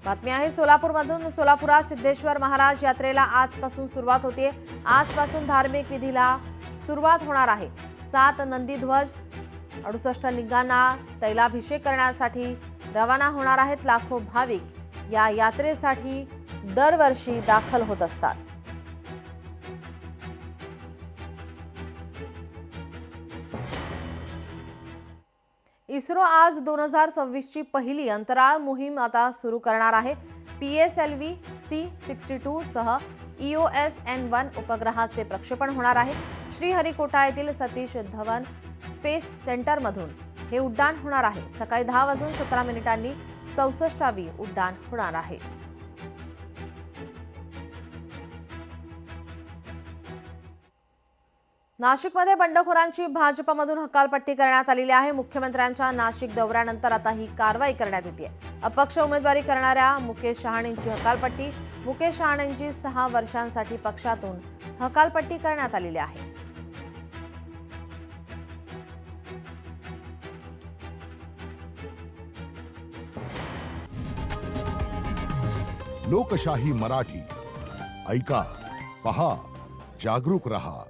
बातमी आहे सोलापूरमधून। सोलापुरात सिद्धेश्वर महाराज यात्रेला आजपासून सुरुवात होते। आजपासून धार्मिक विधीला सुरुवात होणार आहे। 7 नंदीध्वज 68 लिंगांना तैलाभिषेक करण्यासाठी रवाना होणार आहेत। लाखो भाविक या यात्रेसाठी दरवर्षी दाखल होत असतात। इस्रो आज 2026 ची पहिली अंतराळ मोहीम आता सुरू करणार आहे। PSLV C62 सह EOS-N1 उपग्रहाचे प्रक्षेपण होणार आहे। श्रीहरिकोटा येथील सतीश धवन स्पेस सेंटरमधून हे उड्डाण होणार आहे। सकाळी 10:17 64वी उड्डाण होणार आहे। नाशिकमध्ये बंडखोरांची भाजपमधून हकालपट्टी करण्यात आलेली आहे। मुख्यमंत्र्यांच्या नाशिक दौऱ्यानंतर आता ही कारवाई करण्यात येते। अपक्ष उमेदवारी करणाऱ्या मुकेश शहाणेंची हकालपट्टी। मुकेश शहाणेंची 6 वर्षांसाठी पक्षातून हकालपट्टी करण्यात आलेली आहे। लोकशाही मराठी ऐका, पहा, जागरूक रहा।